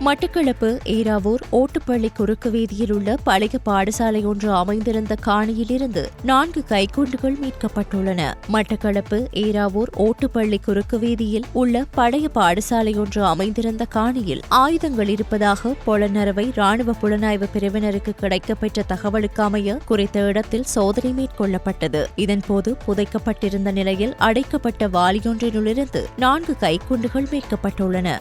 மட்டக்களப்பு ஏராவூர் ஓட்டுப்பள்ளி குறுக்கு வீதியில் உள்ள பழைய பாடசாலை ஒன்று அமைந்திருந்த காணியிலிருந்து 4 கைக்குண்டுகள் மீட்கப்பட்டுள்ளன. மட்டக்களப்பு ஏராவூர் ஓட்டுப்பள்ளி குறுக்கு வீதியில் உள்ள பழைய பாடசாலை ஒன்று அமைந்திருந்த காணியில் ஆயுதங்கள் இருப்பதாக பொலனறுவை ராணுவ புலனாய்வு பிரிவினருக்கு கிடைக்கப்பெற்ற தகவலுக்கு அமைய குறித்த இடத்தில் சோதனை மேற்கொள்ளப்பட்டது. இதன்போது புதைக்கப்பட்டிருந்த நிலையில் அடைக்கப்பட்ட வாளியொன்றினுள்ளிருந்து 4 கைக்குண்டுகள் மீட்கப்பட்டுள்ளன.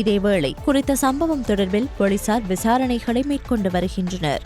இதேவேளை குறித்த சம்பவம் தொடர்பில் போலீசார் விசாரணைகளை மேற்கொண்டு வருகின்றனர்.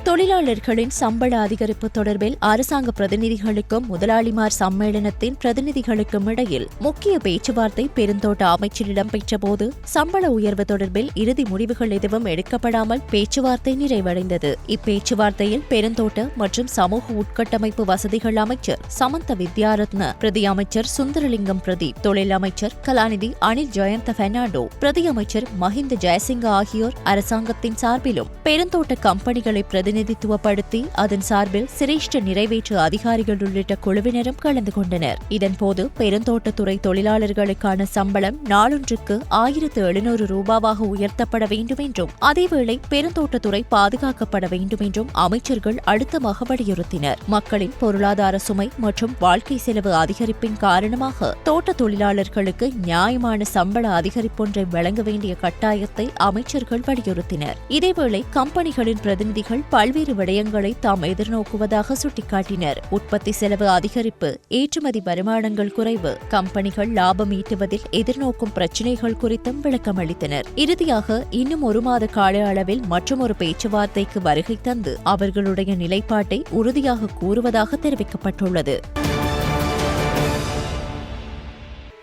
தொழிலாளர்களின் சம்பள அதிகரிப்பு தொடர்பில் அரசாங்க பிரதிநிதிகளுக்கும் முதலாளிமார் சம்மேளனத்தின் பிரதிநிதிகளுக்கும் இடையில் முக்கிய பேச்சுவார்த்தை பெருந்தோட்ட அமைச்சில் இடம்பெற்றபோது சம்பள உயர்வு தொடர்பில் இறுதி முடிவுகள் எதுவும் எடுக்கப்படாமல் பேச்சுவார்த்தை நிறைவடைந்தது. இப்பேச்சுவார்த்தையில் பெருந்தோட்ட மற்றும் சமூக உட்கட்டமைப்பு வசதிகள் அமைச்சர் சமந்த வித்யாரத்ன, பிரதி அமைச்சர் சுந்தரலிங்கம் பிரதீப், தொழில் அமைச்சர் கலாநிதி அனில் ஜெயந்த பெர்னாண்டோ, பிரதி அமைச்சர் மஹிந்த ஜெயசிங்க ஆகியோர் அரசாங்கத்தின் சார்பிலும் பெருந்தோட்ட கம்பெனிகளை பிரதிநிதித்துவப்படுத்தி அதன் சார்பில் சிரேஷ்ட நிறைவேற்று அதிகாரிகள் உள்ளிட்ட குழுவினரும் கலந்து கொண்டனர். இதன்போது பெருந்தோட்டத்துறை தொழிலாளர்களுக்கான சம்பளம் நாளொன்றுக்கு 1700 ரூபாவாக உயர்த்தப்பட வேண்டும் என்றும் அதேவேளை பெருந்தோட்டத்துறை பாதுகாக்கப்பட வேண்டும் என்றும் அமைச்சர்கள் அழுத்தமாக வலியுறுத்தினர். மக்களின் பொருளாதார சுமை மற்றும் வாழ்க்கை செலவு அதிகரிப்பின் காரணமாக தோட்ட தொழிலாளர்களுக்கு நியாயமான சம்பள அதிகரிப்பொன்றை வழங்க வேண்டிய கட்டாயத்தை அமைச்சர்கள் வலியுறுத்தினர். இதேவேளை கம்பெனிகளின் பிரதிநிதிகள் பல்வேறு விடயங்களை தாம் எதிர்நோக்குவதாக சுட்டிக்காட்டினர். உற்பத்தி செலவு அதிகரிப்பு, ஏற்றுமதி வருமானங்கள் குறைவு, கம்பெனிகள் லாபம் ஈட்டுவதில் எதிர்நோக்கும் பிரச்சினைகள் குறித்தும் விளக்கமளித்தனர். இறுதியாக இன்னும் 1 மாத கால அளவில் மற்றொரு பேச்சுவார்த்தைக்கு வருகை தந்து அவர்களுடைய நிலைப்பாட்டை உறுதியாக கூறுவதாக தெரிவிக்கப்பட்டுள்ளது.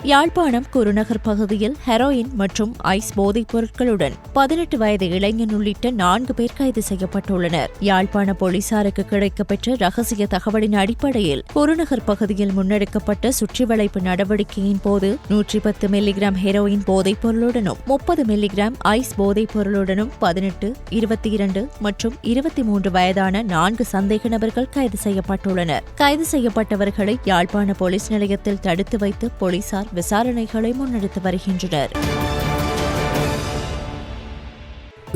யாழ்ப்பாணம் குருநகர் பகுதியில் ஹெரோயின் மற்றும் ஐஸ் போதைப் பொருட்களுடன் 18 வயது இளைஞன் உள்ளிட்ட 4 பேர் கைது செய்யப்பட்டுள்ளனர். யாழ்ப்பாண போலீசாருக்கு கிடைக்கப்பெற்ற ரகசிய தகவலின் அடிப்படையில் குருநகர் பகுதியில் முன்னெடுக்கப்பட்ட சுற்றிவளைப்பு நடவடிக்கையின் போது 110 மில்லிகிராம் ஹெரோயின் போதைப் பொருளுடனும் 30 மில்லிகிராம் ஐஸ் போதைப் பொருளுடனும் 18, 22 மற்றும் 23 வயதான 4 சந்தேக நபர்கள் கைது செய்யப்பட்டுள்ளனர். கைது செய்யப்பட்டவர்களை யாழ்ப்பாண போலீஸ் நிலையத்தில் தடுத்து வைத்து போலீசார் விசாரணைகளை முன்னெடுத்து வருகின்றனர்.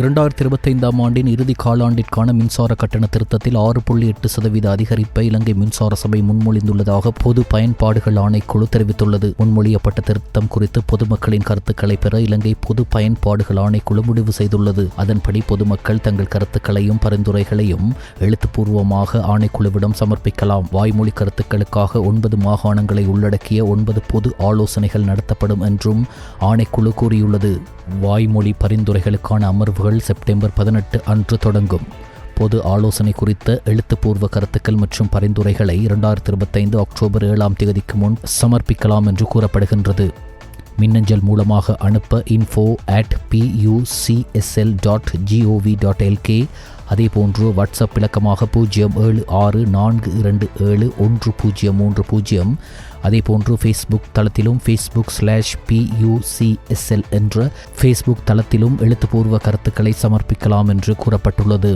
2025ஆம் ஆண்டின் இறுதி காலாண்டிற்கான மின்சார கட்டண திருத்தத்தில் 6.8% அதிகரிப்பை இலங்கை மின்சார சபை முன்மொழிந்துள்ளதாக பொது பயன்பாடுகள் ஆணைக்குழு தெரிவித்துள்ளது. முன்மொழியப்பட்ட திருத்தம் குறித்து பொதுமக்களின் கருத்துக்களை பெற இலங்கை பொது பயன்பாடுகள் ஆணைக்குழு முடிவு செய்துள்ளது. அதன்படி பொதுமக்கள் தங்கள் கருத்துக்களையும் பரிந்துரைகளையும் எழுத்துப்பூர்வமாக ஆணைக்குழுவிடம் சமர்ப்பிக்கலாம். வாய்மொழி கருத்துக்களுக்காக 9 மாகாணங்களை உள்ளடக்கிய 9 பொது ஆலோசனைகள் நடத்தப்படும் என்றும் ஆணைக்குழு கூறியுள்ளது. வாய்மொழி பரிந்துரைகளுக்கான அமர்வுகள் செப்டம்பர் 18 அன்று தொடங்கும். பொது ஆலோசனை குறித்த எழுத்துப்பூர்வ கருத்துக்கள் மற்றும் பரிந்துரைகளை 2025 அக்டோபர் 7ஆம் தேதிக்கு முன் சமர்ப்பிக்கலாம் என்று கூறப்படுகின்றது. மின்னஞ்சல் மூலமாக அனுப்ப info@pucsl.gov.lk. அதேபோன்று வாட்ஸ்அப் இலக்கமாக 0764271030. அதேபோன்று ஃபேஸ்புக் தளத்திலும் facebook.com/PUCSL என்ற ஃபேஸ்புக் தளத்திலும் எழுத்துப்பூர்வ கருத்துக்களை சமர்ப்பிக்கலாம் என்று கூறப்பட்டுள்ளது.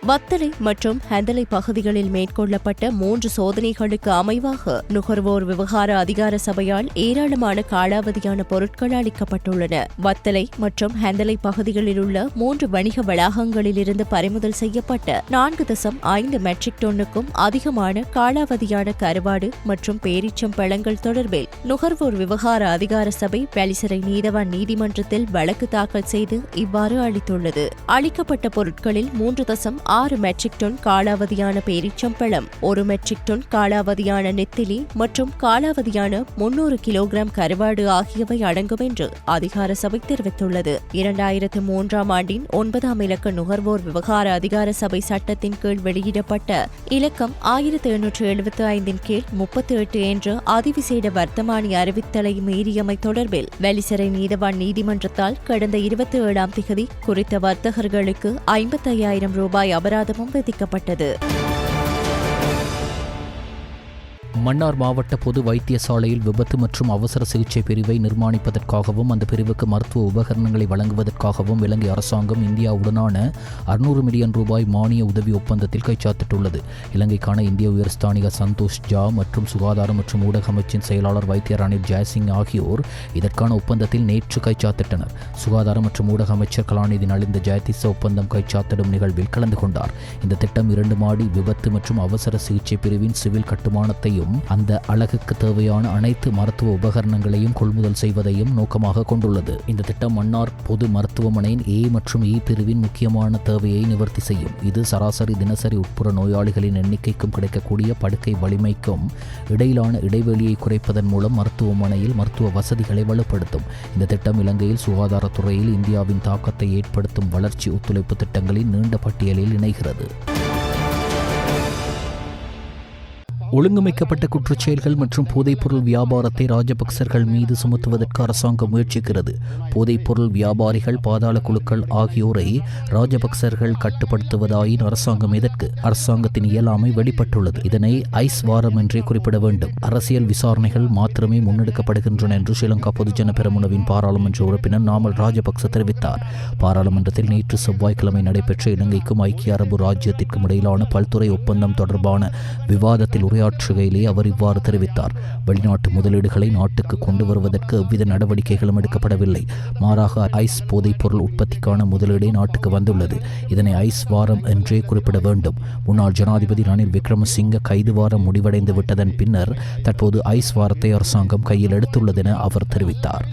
வத்தளை மற்றும் ஹந்தலை பகுதிகளில் மேற்கொள்ளப்பட்ட 3 சோதனைகளுக்கு அமைவாக நுகர்வோர் விவகார அதிகார சபையால் ஏராளமான காலாவதியான பொருட்கள் அளிக்கப்பட்டுள்ளன. வத்தளை மற்றும் ஹந்தலை பகுதிகளில் உள்ள 3 வணிக வளாகங்களிலிருந்து பறிமுதல் செய்யப்பட்ட 4.5 மெட்ரிக் டன்னுக்கும் அதிகமான காலாவதியான கருவாடு மற்றும் பேரீச்சம் பழங்கள் தொடர்பில் நுகர்வோர் விவகார அதிகார சபை வெலிசரை நீதவான் நீதிமன்றத்தில் வழக்கு தாக்கல் செய்து இவ்வாறு அளித்துள்ளது. அளிக்கப்பட்ட பொருட்களில் 3.6 மெட்ரிக் டன் காலாவதியான பேரீச்சம்பழம், 1 மெட்ரிக் டன் காலாவதியான நெத்திலி மற்றும் காலாவதியான 300 கிலோகிராம் கருவாடு ஆகியவை அடங்கும் என்று அதிகார சபை தெரிவித்துள்ளது. 2003ஆம் ஆண்டின் 9ஆம் இலக்க நுகர்வோர் விவகார அதிகார சபை சட்டத்தின் கீழ் வெளியிடப்பட்ட இலக்கம் 1875 கீழ் 38 என்ற அதிவிசேட வர்த்தமானி அறிவித்தலை மீறியமை தொடர்பில் வெலிசரை நீதவான் நீதிமன்றத்தால் கடந்த 27ஆம் திகதி குறித்த வர்த்தகர்களுக்கு 55,000 ரூபாய் அபராதமும் விதிக்கப்பட்டது. மன்னார் மாவட்ட பொது வைத்தியசாலையில் விபத்து மற்றும் அவசர சிகிச்சை பிரிவை நிர்மாணிப்பதற்காகவும் அந்த பிரிவுக்கு மருத்துவ உபகரணங்களை வழங்குவதற்காகவும் இலங்கை அரசாங்கம் இந்தியாவுடனான 600 மில்லியன் ரூபாய் மானிய உதவி ஒப்பந்தத்தில் கைச்சாத்திட்டுள்ளது. இலங்கைக்கான இந்திய உயர்ஸ்தானிக சந்தோஷ் ஜா மற்றும் சுகாதாரம் மற்றும் ஊடக அமைச்சின் செயலாளர் வைத்தியர் ரணில் ஜெயசிங் ஆகியோர் இதற்கான ஒப்பந்தத்தில் நேற்று கைச்சாத்திட்டனர். சுகாதாரம் மற்றும் ஊடக அமைச்சர் கலாநிதி நலிந்த ஜெயதிச ஒப்பந்தம் கைச்சாத்திடும் நிகழ்வில் கலந்து கொண்டார். இந்த திட்டம் 2 மாடி விபத்து மற்றும் அவசர சிகிச்சை பிரிவின் சிவில் கட்டுமானத்தையும் அந்த அலகுக்கு தேவையான அனைத்து மருத்துவ உபகரணங்களையும் கொள்முதல் செய்வதையும் நோக்கமாக கொண்டுள்ளது. இந்த திட்டம் மன்னார் பொது மருத்துவமனையின் A மற்றும் E பிரிவின் முக்கியமான தேவையை நிவர்த்தி செய்யும். இது சராசரி தினசரி உட்புற நோயாளிகளின் எண்ணிக்கைக்கும் கிடைக்கக்கூடிய படுக்கை வலிமைக்கும் இடையிலான இடைவெளியை குறைப்பதன் மூலம் மருத்துவமனையில் மருத்துவ வசதிகளை வலுப்படுத்தும். இந்த திட்டம் இலங்கையில் சுகாதாரத்துறையில் இந்தியாவின் தாக்கத்தை ஏற்படுத்தும் வளர்ச்சி ஒத்துழைப்பு திட்டங்களின் நீண்ட பட்டியலில் இணைகிறது. ஒழுங்கமைக்கப்பட்ட குற்றச்செயல்கள் மற்றும் போதைப்பொருள் வியாபாரத்தை ராஜபக்சர்கள் மீது சுமத்துவதற்கு அரசாங்கம் முயற்சிக்கிறது. போதைப்பொருள் வியாபாரிகள், பாதாள குழுக்கள் ஆகியோரை ராஜபக்சர்கள் கட்டுப்படுத்துவதாயின் அரசாங்கம் எதற்கு? அரசாங்கத்தின் இயலாமை வெளிப்பட்டுள்ளது. இதனை ஐஸ் வாரம் என்றே குறிப்பிட வேண்டும். அரசியல் விசாரணைகள் மாத்திரமே முன்னெடுக்கப்படுகின்றன என்று ஸ்ரீலங்கா பொதுஜன பெரமுனவின் பாராளுமன்ற உறுப்பினர் நாமல் ராஜபக்ச தெரிவித்தார். பாராளுமன்றத்தில் நேற்று செவ்வாய்க்கிழமை நடைபெற்ற இலங்கைக்கும் ஐக்கிய அரபு ராஜ்யத்திற்கும் இடையிலான பல்துறை ஒப்பந்தம் தொடர்பான விவாதத்தில் உரையாற்றுகையிலே அவர் இவ்வாறு தெரிவித்தார். வெளிநாட்டு முதலீடுகளை நாட்டுக்கு கொண்டு வருவதற்கு எவ்வித நடவடிக்கைகளும் எடுக்கப்படவில்லை. மாறாக ஐஸ் போதைப் பொருள் உற்பத்திக்கான முதலீடே நாட்டுக்கு வந்துள்ளது. இதனை ஐஸ் வாரம் என்றே குறிப்பிட வேண்டும். முன்னாள் ஜனாதிபதி ரணில் விக்ரமசிங்க கைது வாரம் முடிவடைந்து விட்டதன் பின்னர் தற்போது ஐஸ் வாரத்தை அரசாங்கம் கையில் எடுத்துள்ளதென அவர் தெரிவித்தார்.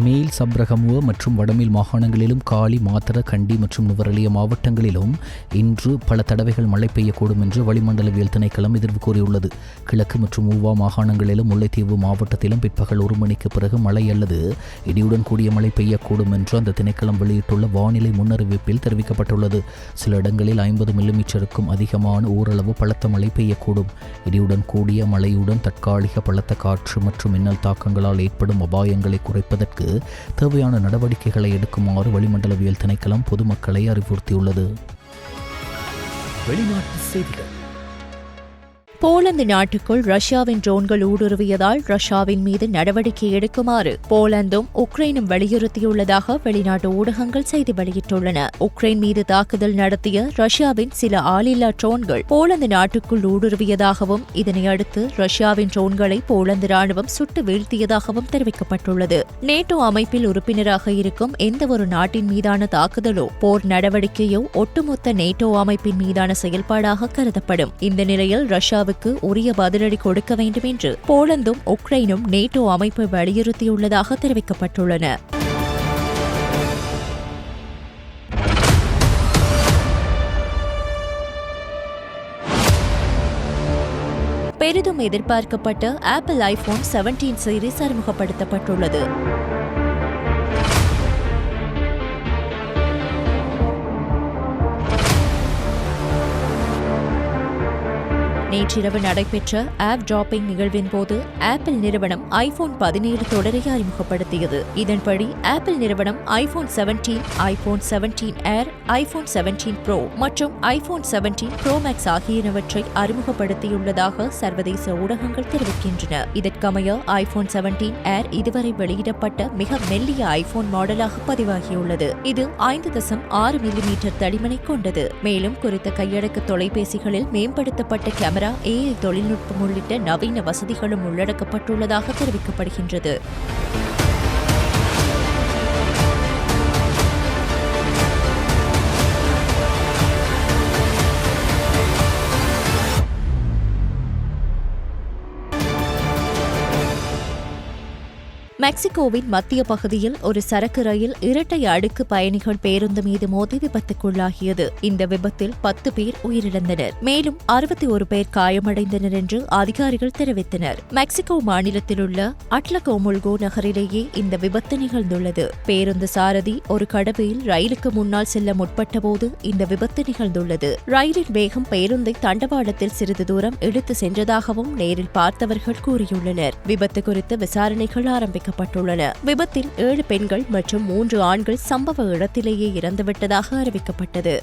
மேல் சப்ரகமுவ மற்றும் வடமேல் மாகாணங்களிலும் காலி, மாத்தர, கண்டி மற்றும் நுவரெலியா மாவட்டங்களிலும் இன்று பல தடவைகள் மழை பெய்யக்கூடும் என்று வளிமண்டலவியல் திணைக்களம் எதிர்வு கூறியுள்ளது. கிழக்கு மற்றும் ஊவா மாகாணங்களிலும் முல்லைத்தீவு மாவட்டத்திலும் பிற்பகல் 1 மணிக்கு பிறகு மழை அல்லது இடியுடன் கூடிய மழை பெய்யக்கூடும் என்று அந்த திணைக்களம் வெளியிட்டுள்ள வானிலை முன்னறிவிப்பில் தெரிவிக்கப்பட்டுள்ளது. சில இடங்களில் 50 மில்லிமீட்டருக்கும் அதிகமான ஓரளவு பலத்த மழை பெய்யக்கூடும். இடியுடன் கூடிய மழையுடன் தற்காலிக பலத்த காற்று மற்றும் மின்னல் தாக்கங்களால் ஏற்படும் அபாயங்களை குறைப்பதற்கு தேவையான நடவடிக்கைகளை எடுக்குமாறு வளிமண்டலவியல் திணைக்களம் பொதுமக்களை அறிவுறுத்தியுள்ளது. வெளிநாட்டு செய்திகள். போலந்து நாட்டுக்குள் ரஷ்யாவின் ட்ரோன்கள் ஊடுருவியதால் ரஷ்யாவின் மீது நடவடிக்கை எடுக்குமாறு போலந்தும் உக்ரைனும் வலியுறுத்தியுள்ளதாக வெளிநாட்டு ஊடகங்கள் செய்தி வெளியிட்டுள்ளன. உக்ரைன் மீது தாக்குதல் நடத்திய ரஷ்யாவின் சில ஆளில்லா ட்ரோன்கள் போலந்து நாட்டுக்குள் ஊடுருவியதாகவும் இதனையடுத்து ரஷ்யாவின் ட்ரோன்களை போலந்து ராணுவம் சுட்டு வீழ்த்தியதாகவும் தெரிவிக்கப்பட்டுள்ளது. நேட்டோ அமைப்பில் உறுப்பினராக இருக்கும் எந்தவொரு நாட்டின் மீதான தாக்குதலோ போர் நடவடிக்கையோ ஒட்டுமொத்த நேட்டோ அமைப்பின் மீதான செயல்பாடாக கருதப்படும். இந்த நிலையில் ரஷ்யாவுக்கு உரிய பதிலடி கொடுக்க வேண்டும் என்று போலந்தும் உக்ரைனும் நேட்டோ அமைப்பை வலியுறுத்தியுள்ளதாக தெரிவிக்கப்பட்டுள்ளன. பெரிதும் எதிர்பார்க்கப்பட்ட ஆப்பிள் ஐபோன் 17 சீரிஸ் அறிமுகப்படுத்தப்பட்டுள்ளது. நேற்றிரவு நடைபெற்ற ஆப் டிராப்பிங் நிகழ்வின் போது ஆப்பிள் நிறுவனம் ஐபோன் 17 தொடரை அறிமுகப்படுத்தியது. இதன்படி ஆப்பிள் நிறுவனம் ஐபோன் 17, ஐபோன் 17 ஏர், ஐபோன் 17 ப்ரோ மற்றும் ஐபோன் 17 ப்ரோ மேக்ஸ் ஆகியனவற்றை அறிமுகப்படுத்தியுள்ளதாக சர்வதேச ஊடகங்கள் தெரிவிக்கின்றன. இதற்கமைய ஐபோன் 17 ஏர் இதுவரை வெளியிடப்பட்ட மிக மெல்லிய ஐபோன் மாடலாக பதிவாகியுள்ளது. இது 5.6 மில்லிமீட்டர் தடிமனை கொண்டது. மேலும் குறித்த கையடக்க தொலைபேசிகளில் மேம்படுத்தப்பட்ட கேமரா, AI தொழில்நுட்பம் உள்ளிட்ட நவீன வசதிகளும் உள்ளடக்கப்பட்டுள்ளதாக தெரிவிக்கப்படுகின்றது. மெக்சிகோவின் மத்திய பகுதியில் ஒரு சரக்கு ரயில் இரட்டை அடுக்கு பயணிகள் பேருந்து மீது மோதி விபத்துக்குள்ளாகியது. இந்த விபத்தில் 10 பேர் உயிரிழந்தனர். மேலும் 61 பேர் காயமடைந்தனர் என்று அதிகாரிகள் தெரிவித்தனர். மெக்சிகோ மாநிலத்தில் உள்ள அட்லகோமுல்கோ நகரிலேயே இந்த விபத்து நிகழ்ந்துள்ளது. பேருந்து சாரதி ஒரு கடவையில் ரயிலுக்கு முன்னால் செல்ல முற்பட்டபோது இந்த விபத்து நிகழ்ந்துள்ளது. ரயிலின் வேகம் பேருந்தை தண்டவாளத்தில் சிறிது தூரம் இழுத்து சென்றதாகவும் நேரில் பார்த்தவர்கள் கூறியுள்ளனர். விபத்து குறித்து விசாரணைகள் ஆரம்பிக்கப்பட்டுள்ளன. விபத்தில் 7 பெண்கள் மற்றும் 3 ஆண்கள் சம்பவ இடத்திலேயே இறந்துவிட்டதாக அறிவிக்கப்பட்டது.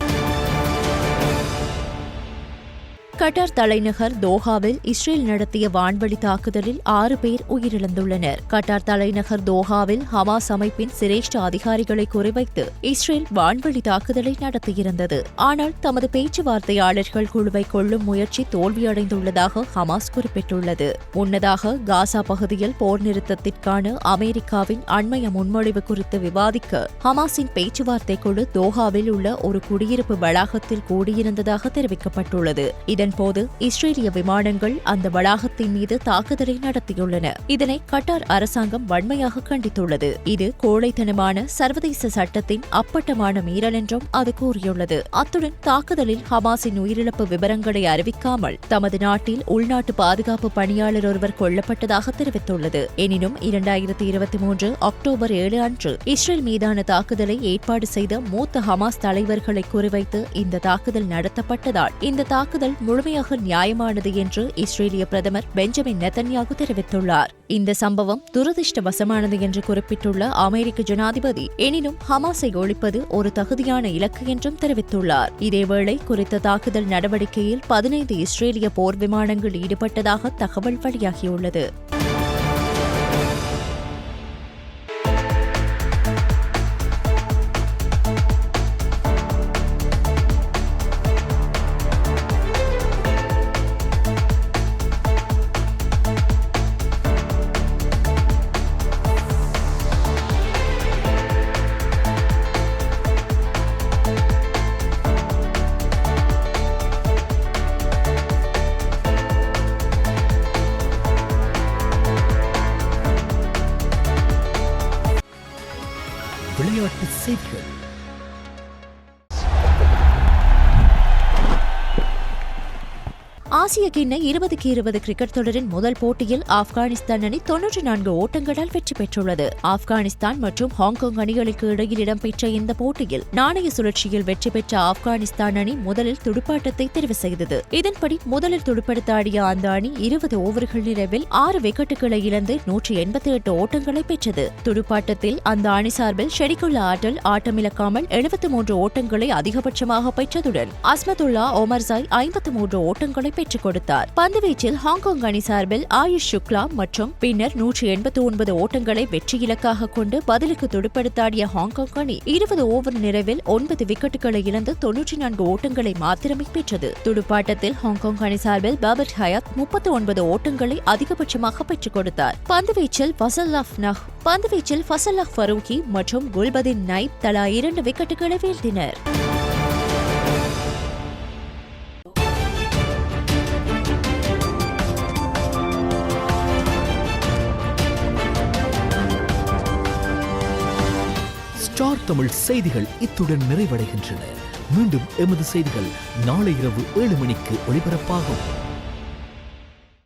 கட்டார் தலைநகர் தோஹாவில் இஸ்ரேல் நடத்திய வான்வழி தாக்குதலில் 6 பேர் உயிரிழந்துள்ளனர். கட்டார் தலைநகர் தோஹாவில் ஹமாஸ் அமைப்பின் சிரேஷ்ட அதிகாரிகளை குறிவைத்து இஸ்ரேல் வான்வழி தாக்குதலை நடத்தியிருந்தது. ஆனால் தமது பேச்சுவார்த்தையாளர்கள் குழுவை கொள்ளும் முயற்சி தோல்வியடைந்துள்ளதாக ஹமாஸ் குறிப்பிட்டுள்ளது. முன்னதாக காசா பகுதியில் போர் நிறுத்தத்திற்கான அமெரிக்காவின் அண்மைய முன்மொழிவு குறித்து விவாதிக்க ஹமாஸின் பேச்சுவார்த்தை குழு தோஹாவில் உள்ள ஒரு குடியிருப்பு வளாகத்தில் கூடியிருந்ததாக தெரிவிக்கப்பட்டுள்ளது. இதன்போது இஸ்ரேலிய விமானங்கள் அந்த வளாகத்தின் மீது தாக்குதலை நடத்தியுள்ளன. இதனை கட்டார் அரசாங்கம் வன்மையாக கண்டித்துள்ளது. இது கோழைத்தனமான சர்வதேச சட்டத்தின் அப்பட்டமான மீறல் என்றும் அது கூறியுள்ளது. அத்துடன் தாக்குதலில் ஹமாஸின் உயிரிழப்பு விவரங்களை அறிவிக்காமல் தமது நாட்டில் உள்நாட்டு பாதுகாப்பு பணியாளர் ஒருவர் கொல்லப்பட்டதாக தெரிவித்துள்ளது. எனினும் 2023 அக்டோபர் 7 அன்று இஸ்ரேல் மீதான தாக்குதலை ஏற்பாடு செய்த மூத்த ஹமாஸ் தலைவர்களை குறிவைத்து இந்த தாக்குதல் நடத்தப்பட்டதால் இந்த தாக்குதல் முழுமையாக நியாயமானது என்று இஸ்ரேலிய பிரதமர் பெஞ்சமின் நெதன்யாகு தெரிவித்துள்ளார். இந்த சம்பவம் துரதிர்ஷ்டவசமானது என்று குறிப்பிட்டுள்ள அமெரிக்க ஜனாதிபதி எனினும் ஹமாஸை ஒழிப்பது ஒரு தகுதியான இலக்கு என்றும் தெரிவித்துள்ளார். இதேவேளை குறித்த தாக்குதல் நடவடிக்கையில் 15 இஸ்ரேலிய போர் விமானங்கள் ஈடுபட்டதாக தகவல் வெளியாகியுள்ளது. விளையாட்டு செய்திகள். ஆசிய கிண்ண 2020 கிரிக்கெட் தொடரின் முதல் போட்டியில் ஆப்கானிஸ்தான் அணி 94 ஓட்டங்களால் வெற்றி பெற்றுள்ளது. ஆப்கானிஸ்தான் மற்றும் ஹாங்காங் அணிகளுக்கு இடையில் இடம்பெற்ற இந்த போட்டியில் நாணய சுழற்சியில் வெற்றி பெற்ற ஆப்கானிஸ்தான் அணி முதலில் துடுப்பாட்டத்தை தெரிவு செய்தது. இதன்படி முதலில் துடுப்படுத்த ஆடிய அந்த அணி 20 ஓவர்கள் நிறைவில் 6 விக்கெட்டுகளை இழந்து 188 ஓட்டங்களை பெற்றது. துடுப்பாட்டத்தில் அந்த அணி சார்பில் ஷெடிகுல்லா ஆட்டல் ஆட்டமிழக்காமல் 73 ஓட்டங்களை அதிகபட்சமாக பெற்றதுடன் அஸ்மதுல்லா ஒமர்சாய் 53 ஓட்டங்களை பெற்றுக் கொடுத்தார். பந்துவீச்சில் ஹாங்காங் அணி சார்பில் ஆயுஷ் சுக்லா மற்றும் பின்னர் 189 ஓட்டங்களை வெற்றி இலக்காக கொண்டு பதிலுக்கு துடுப்படுத்தாடிய ஹாங்காங் அணி 20 ஓவர் நிறைவில் 9 விக்கெட்டுகளை இழந்து 94 ஓட்டங்களை மாத்திரமே பெற்றது. துடுப்பாட்டத்தில் ஹாங்காங் அணி சார்பில் பாபர் ஹயாத் 39 ஓட்டங்களை அதிகபட்சமாக பெற்றுக் கொடுத்தார். பந்துவீச்சில் ஃபசல்லாஹ் ஃபரூகி மற்றும் குல்பதின் நைப் தலா 2 விக்கெட்டுகளை வீழ்த்தினர். ஸ்டார் தமிழ் செய்திகள் இத்துடன் நிறைவடைகின்றன. மீண்டும் எமது செய்திகள் நாளை இரவு 7 மணிக்கு ஒளிபரப்பாகும்.